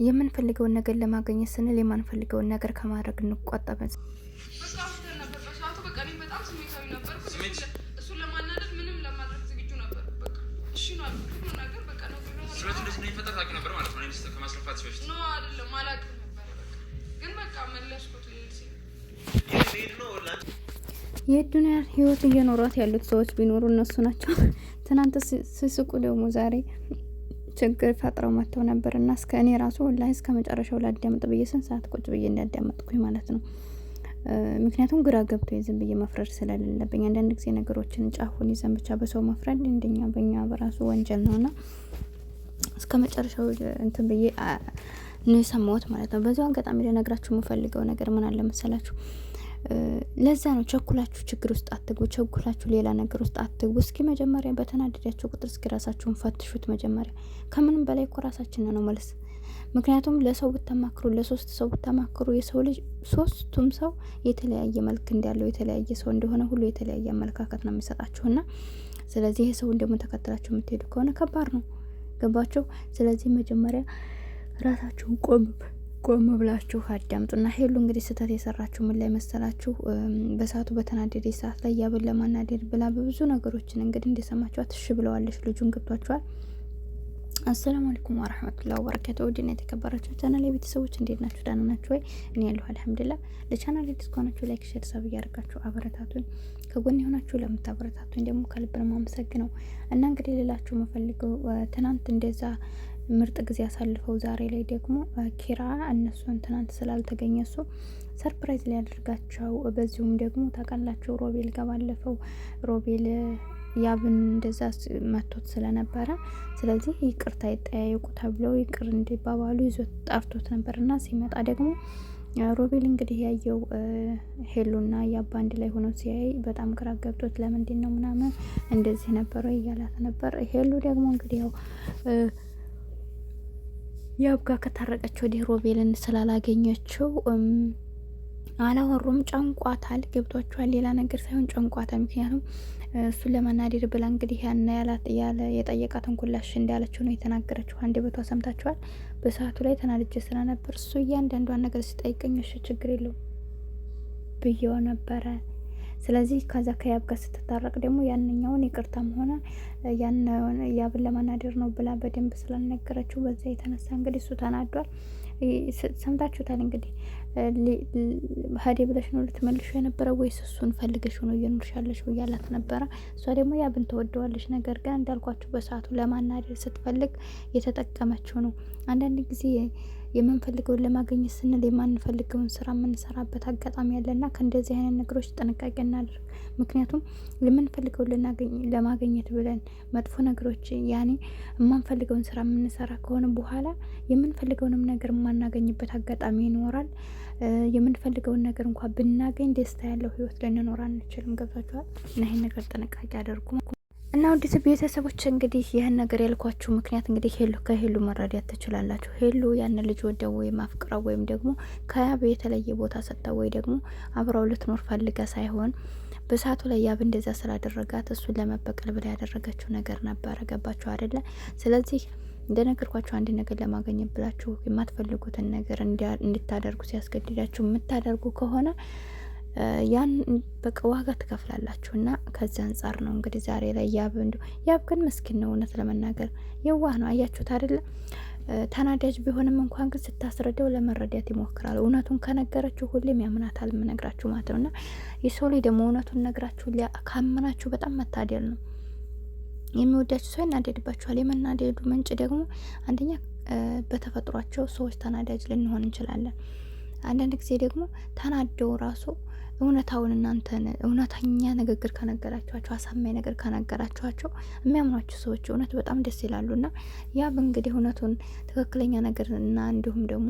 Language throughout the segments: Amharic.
የምንፈልገውን ነገር ለማግኘት ስንል የማንፈልገውን ነገር ከማድረግ እንቆጠብ። እሱን ለማናደድ ምንም ለማድረግ ዝግጁ ነበር። በቃ እሺ ነው አልኩት። ሁሉ ነገር በቃ ነው ብሎ ስለዚህ እንደዚህ ነው የሚፈጠር ታውቂ ነበር ማለት ነው። እኔ ከማስለፋት በፊት ነው አይደለም አላውቅም ነበር። በቃ ግን በቃ መለስኩት። የዱንያ ህይወት እየኖሯት ያሉት ሰዎች ቢኖሩ እነሱ ናቸው። ትናንት ሲስቁ ደግሞ ዛሬ ችግር ፈጥረው መጥተው ነበር እና እስከ እኔ ራሱ ወላሂ እስከ መጨረሻው ላዳምጥ ብዬ ስንት ሰዓት ቁጭ ብዬ እንዳዳመጥኩኝ ማለት ነው። ምክንያቱም ግራ ገብቶ ዝም ብዬ መፍረድ ስለሌለብኝ አንዳንድ ጊዜ ነገሮችን ጫፉን ይዘን ብቻ በሰው መፍረድ እንደኛ በእኛ በራሱ ወንጀል ነውና እስከ መጨረሻው እንትን ብዬ ነው የሰማሁት ማለት ነው። በዛው አጋጣሚ ልነግራችሁ የምፈልገው ነገር ምን አለ መሰላችሁ? ለዛ ነው ቸኩላችሁ ችግር ውስጥ አትግቡ፣ ቸኩላችሁ ሌላ ነገር ውስጥ አትግቡ። እስኪ መጀመሪያ በተናደዳችሁ ቁጥር እስኪ ራሳችሁን ፈትሹት። መጀመሪያ ከምንም በላይ እኮ ራሳችን ነው መልስ። ምክንያቱም ለሰው ብታማክሩ፣ ለሶስት ሰው ብታማክሩ የሰው ልጅ ሶስቱም ሰው የተለያየ መልክ እንዳለው የተለያየ ሰው እንደሆነ ሁሉ የተለያየ አመለካከት ነው የሚሰጣችሁና ስለዚህ ይሄ ሰው ደግሞ ተከትላችሁ የምትሄዱ ከሆነ ከባድ ነው። ገባችሁ? ስለዚህ መጀመሪያ ራሳችሁን ቆም ብላችሁ አዳምጡና ሄሉ እንግዲህ ስህተት የሰራችሁ ምን ላይ መሰላችሁ? በሰዓቱ በተናደደ ሰዓት ላይ ያብን ለማናደድ ብላ በብዙ ነገሮችን እንግዲህ እንደሰማችኋት እሺ ብለዋለች። ልጁን ገብቷችኋል። አሰላሙ አለይኩም ወራህመቱላሂ ወበረካቱሁ። ዲና የተከበራችሁ ቻናል የቤተሰቦች እንዴት ናችሁ? ደህና ናችሁ ወይ? እኔ ያለሁ አልሐምዱሊላህ። ለቻናል አዲስ ከሆናችሁ ላይክ፣ ሼር፣ ሰብ እያደረጋችሁ አበረታቱኝ። ከጎን የሆናችሁ ለምታበረታቱኝ ደግሞ ከልብ ነው የማመሰግነው። እና እንግዲህ ልላችሁ የምፈልገው ትናንት እንደዛ ምርጥ ጊዜ አሳልፈው ዛሬ ላይ ደግሞ ኪራ እነሱን ትናንት ስላልተገኘ እሱ ሰርፕራይዝ ሊያደርጋቸው በዚሁም ደግሞ ታውቃላችሁ ሮቤል ጋር ባለፈው ሮቤል ያብን እንደዛ መቶት ስለነበረ ስለዚህ ይቅርታ ይጠያየቁ ተብለው ይቅር እንዲባባሉ ይዞት ጠርቶት ነበርና ሲመጣ ደግሞ ሮቤል እንግዲህ ያየው ሄሉና ያብ አንድ ላይ ሆኖ ሲያይ በጣም ግራ ገብቶት ለምንድን ነው ምናምን እንደዚህ ነበረ እያላት ነበር። ሄሉ ደግሞ እንግዲህ ያብ ጋር ከታረቀች ወዲህ ሮቤልን ስላላገኘችው አላወሩም። ጨንቋታል። ገብቷችኋል? ሌላ ነገር ሳይሆን ጨንቋታል። ምክንያቱም እሱን ለመናደድ ብላ እንግዲህ ያለ የጠየቃትን ኩላሽ እንዳለችው ነው የተናገረችው። አንዴ በቷ ሰምታችኋል። በሰዓቱ ላይ ተናድጄ ስለነበር እሱ እያንዳንዷን ነገር ሲጠይቀኝ እሺ ችግር የለውም ብዬው ነበረ። ስለዚህ ከዛ ከያብ ጋር ስትታረቅ ደግሞ ያንኛውን ይቅርታም ሆነ ያብን ለማናደር ነው ብላ በደንብ ስላልነገረችው በዛ የተነሳ እንግዲህ እሱ ተናዷል። ሰምታችሁታል። እንግዲህ ሀዴ ብለሽ ነው ልትመልሹ የነበረ ወይስ እሱን ፈልገሽ ነው እየኖርሻለሽ እያላት ነበረ። እሷ ደግሞ ያብን ተወደዋለች። ነገር ግን እንዳልኳችሁ በሰዓቱ ለማናደር ስትፈልግ የተጠቀመችው ነው። አንዳንድ ጊዜ የምንፈልገውን ለማግኘት ስንል የማንፈልገውን ስራ የምንሰራበት አጋጣሚ ያለና ከእንደዚህ አይነት ነገሮች ጥንቃቄ እናድርግ። ምክንያቱም የምንፈልገውን ለማግኘት ብለን መጥፎ ነገሮች ያኔ የማንፈልገውን ስራ የምንሰራ ከሆነ በኋላ የምንፈልገውንም ነገር የማናገኝበት አጋጣሚ ይኖራል። የምንፈልገውን ነገር እንኳን ብናገኝ ደስታ ያለው ህይወት ልንኖር አንችልም። ገብታችኋል? እና ይሄን ነገር ጥንቃቄ አድርጉ። እና ወዲህ ቤተሰቦች እንግዲህ ይህን ነገር ያልኳችሁ ምክንያት እንግዲህ ከሄሉ መረዳት ትችላላችሁ። ሄሉ ያን ልጅ ወደው ወይም አፍቅራው ወይም ደግሞ ከያብ የተለየ ቦታ ሰጥታው ወይ ደግሞ አብራው ልትኖር ፈልጋ ሳይሆን በሰዓቱ ላይ ያብ እንደዛ ስላደረጋት እሱን ለመበቀል ብላ ያደረገችው ነገር ነበረ። ገባችሁ አይደለ? ስለዚህ እንደነገርኳችሁ አንድ ነገር ለማግኘት ብላችሁ የማትፈልጉትን ነገር እንድታደርጉ ሲያስገድዳችሁ የምታደርጉ ከሆነ ያን በቃ ዋጋ ትከፍላላችሁ። እና ከዚህ አንጻር ነው እንግዲህ ዛሬ ላይ ያብ ግን ምስኪን ነው። እውነት ለመናገር የዋህ ነው። አያችሁት አይደለ? ተናዳጅ ቢሆንም እንኳን ግን ስታስረዳው ለመረዳት ይሞክራል። እውነቱን ከነገረችሁ ሁሌም ያምናታል። የምነግራችሁ ማለት ነው። እና የሰው ላይ ደግሞ እውነቱን ነግራችሁ ካመናችሁ በጣም መታደል ነው። የሚወዳችሁ ሰው ይናደድባችኋል። የመናደዱ ምንጭ ደግሞ አንደኛ በተፈጥሯቸው ሰዎች ተናዳጅ ልንሆን እንችላለን። አንዳንድ ጊዜ ደግሞ ተናደው ራሱ እውነታውን እናንተን እውነተኛ ንግግር ከነገራችኋቸው አሳማኝ ነገር ከነገራችኋቸው የሚያምኗቸው ሰዎች እውነት በጣም ደስ ይላሉና ያብ እንግዲህ እውነቱን ትክክለኛ ነገር እና እንዲሁም ደግሞ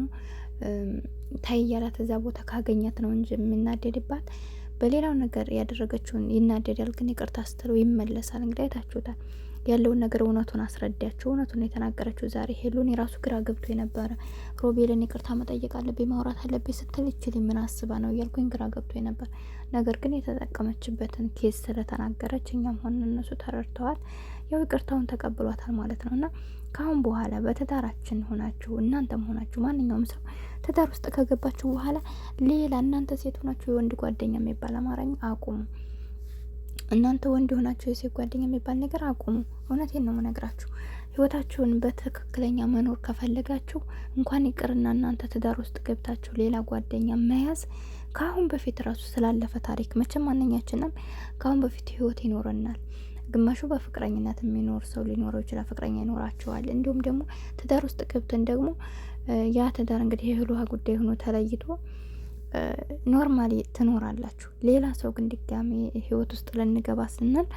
ታይያላት እዛ ቦታ ካገኛት ነው እንጂ የሚናደድባት በሌላው ነገር ያደረገችውን ይናደዳል። ግን ይቅርታ ስትለው ይመለሳል። እንግዲህ አይታችሁታል። ያለውን ነገር እውነቱን አስረዳቸው። እውነቱን የተናገረችው ዛሬ ሄሉን የራሱ ግራ ገብቶ የነበረ ሮቤልን ይቅርታ መጠየቅ አለብኝ ማውራት አለብኝ ስትል ይችል ምን አስባ ነው እያልኩኝ ግራ ገብቶ ነበር። ነገር ግን የተጠቀመችበትን ኬዝ ስለተናገረች እኛም ሆነ እነሱ ተረድተዋል። ያው ይቅርታውን ተቀብሏታል ማለት ነው። እና ከአሁን በኋላ በትዳራችን ሆናችሁ እናንተም ሆናችሁ ማንኛውም ሰው ትዳር ውስጥ ከገባችሁ በኋላ ሌላ እናንተ ሴት ሆናችሁ የወንድ ጓደኛ የሚባል አማርኛ አቁሙ። እናንተ ወንድ ሆናችሁ የሴት ጓደኛ የሚባል ነገር አቁሙ። እውነቴን ነው የምነግራችሁ። ህይወታችሁን በትክክለኛ መኖር ከፈለጋችሁ እንኳን ይቅርና እናንተ ትዳር ውስጥ ገብታችሁ ሌላ ጓደኛ መያዝ ከአሁን በፊት ራሱ ስላለፈ ታሪክ መቼም ማንኛችንም ከአሁን በፊት ህይወት ይኖረናል። ግማሹ በፍቅረኝነት የሚኖር ሰው ሊኖረው ይችላል፣ ፍቅረኛ ይኖራቸዋል። እንዲሁም ደግሞ ትዳር ውስጥ ገብተን ደግሞ ያ ትዳር እንግዲህ የእህል ውሃ ጉዳይ ሆኖ ተለይቶ ኖርማሊ ትኖራላችሁ። ሌላ ሰው ግን ድጋሚ ህይወት ውስጥ ልንገባ ስንል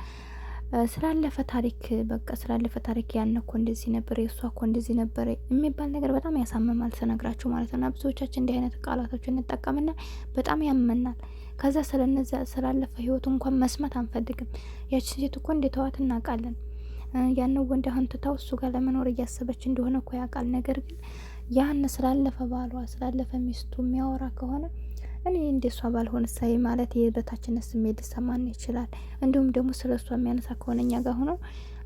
ስላለፈ ታሪክ በቃ ስላለፈ ታሪክ ያን እኮ እንደዚህ ነበር፣ የእሷ እኮ እንደዚህ ነበር የሚባል ነገር በጣም ያሳምማል ስነግራችሁ ማለት ነው። ብዙዎቻችን እንዲህ አይነት ቃላቶችን እንጠቀምና በጣም ያመናል። ከዛ ስለነዛ ስላለፈ ህይወቱ እንኳን መስማት አንፈልግም። ያቺ ሴት እኮ እንደተዋት እናውቃለን። ያን ወንድ አሁን ትታው እሱ ጋር ለመኖር እያሰበች እንደሆነ እኮ ያውቃል። ነገር ግን ያን ስላለፈ ባሏ ስላለፈ ሚስቱ የሚያወራ ከሆነ እኔ እንደሷ ባልሆን ሳይ ማለት የበታችነት ስሜት ሊሰማን ይችላል። እንዲሁም ደግሞ ስለ እሷ የሚያነሳ ከሆነ እኛ ጋር ሆኖ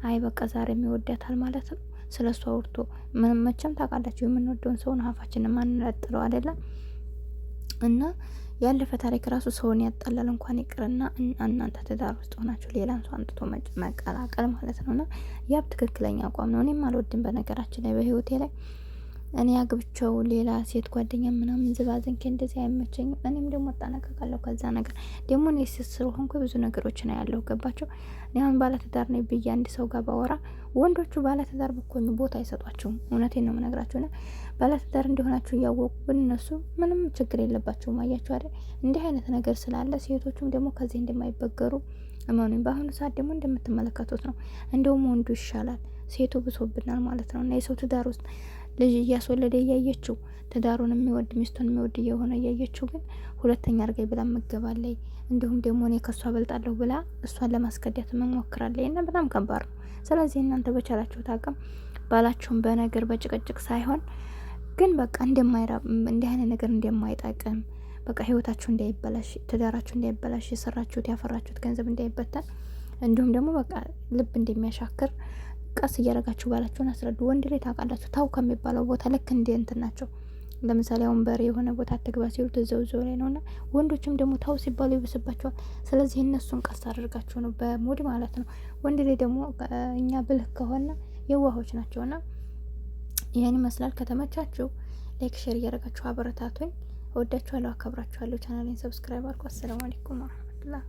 አይ በቃ ዛሬ የሚወዳታል ማለት ነው። ስለ እሷ ወርቶ መቼም ታውቃላችሁ የምንወደውን ሰውን አፋችንን ማንረጥለው አይደለም። እና ያለፈ ታሪክ ራሱ ሰውን ያጣላል። እንኳን ይቅርና እናንተ ትዳር ውስጥ ሆናችሁ ሌላን ሰው አንጥቶ መቀላቀል ማለት ነውና ያ ትክክለኛ አቋም ነው። እኔም አልወድም በነገራችን ላይ በህይወቴ ላይ እኔ አግብቼው ሌላ ሴት ጓደኛ ምናምን ዝባዝንኬ እንደዚህ አይመቸኝም። እኔም ደግሞ እጠነቀቃለሁ ከዛ ነገር። ደግሞ እኔ ሴት ስለሆንኩ ብዙ ነገሮች ነው ያለው ገባቸው። እኔ አሁን ባለትዳር ነኝ ብዬ አንድ ሰው ጋር ባወራ ወንዶቹ ባለትዳር ብኮኙ ቦታ አይሰጧቸውም። እውነቴን ነው የምነግራችሁ። ና ባለትዳር እንደሆናችሁ እያወቁ ግን እነሱ ምንም ችግር የለባቸውም። አያችሁ አይደል? እንዲህ አይነት ነገር ስላለ ሴቶቹም ደግሞ ከዚህ እንደማይበገሩ እመኑኝ። በአሁኑ ሰዓት ደግሞ እንደምትመለከቱት ነው። እንደውም ወንዱ ይሻላል፣ ሴቱ ብሶብናል ማለት ነው። እና የሰው ትዳር ውስጥ ልጅ እያስወለደ እያየችው ትዳሩን የሚወድ ሚስቱን የሚወድ እየሆነ እያየችው ግን ሁለተኛ አርጋይ ብላ መገባለይ። እንዲሁም ደግሞ እኔ ከሷ በልጣለሁ ብላ እሷን ለማስከዳት መሞክራለች። እና በጣም ከባድ ነው። ስለዚህ እናንተ በቻላችሁት አቅም ባላችሁን በነገር በጭቅጭቅ ሳይሆን ግን በቃ እንደማይራብ እንዲህ አይነት ነገር እንደማይጠቅም በቃ ህይወታችሁ እንዳይበላሽ፣ ትዳራችሁ እንዳይበላሽ፣ የሰራችሁት ያፈራችሁት ገንዘብ እንዳይበተን እንዲሁም ደግሞ በቃ ልብ እንደሚያሻክር ቀስ እያረጋችሁ ባላችሁን አስረዱ። ወንድ ላይ ታውቃላችሁ ታው ከሚባለው ቦታ ልክ እንደ እንትን ናቸው። ለምሳሌ አሁን በሬ የሆነ ቦታ አትግባ ሲሉት እዛው ላይ ነውና ወንዶችም ደግሞ ታው ሲባሉ ይብስባቸዋል። ስለዚህ እነሱን ቀስ አድርጋችሁ ነው በሙድ ማለት ነው። ወንድ ላይ ደግሞ እኛ ብልህ ከሆነ የዋሆች ናቸውና ይሄን ይመስላል። ከተመቻችሁ ላይክ ሼር እያረጋችሁ አበረታቱኝ። እወዳችኋለሁ፣ አከብራችኋለሁ። ቻናሌን ሰብስክራይብ አድርጉ። አሰላሙ አለይኩም ወራህመቱላህ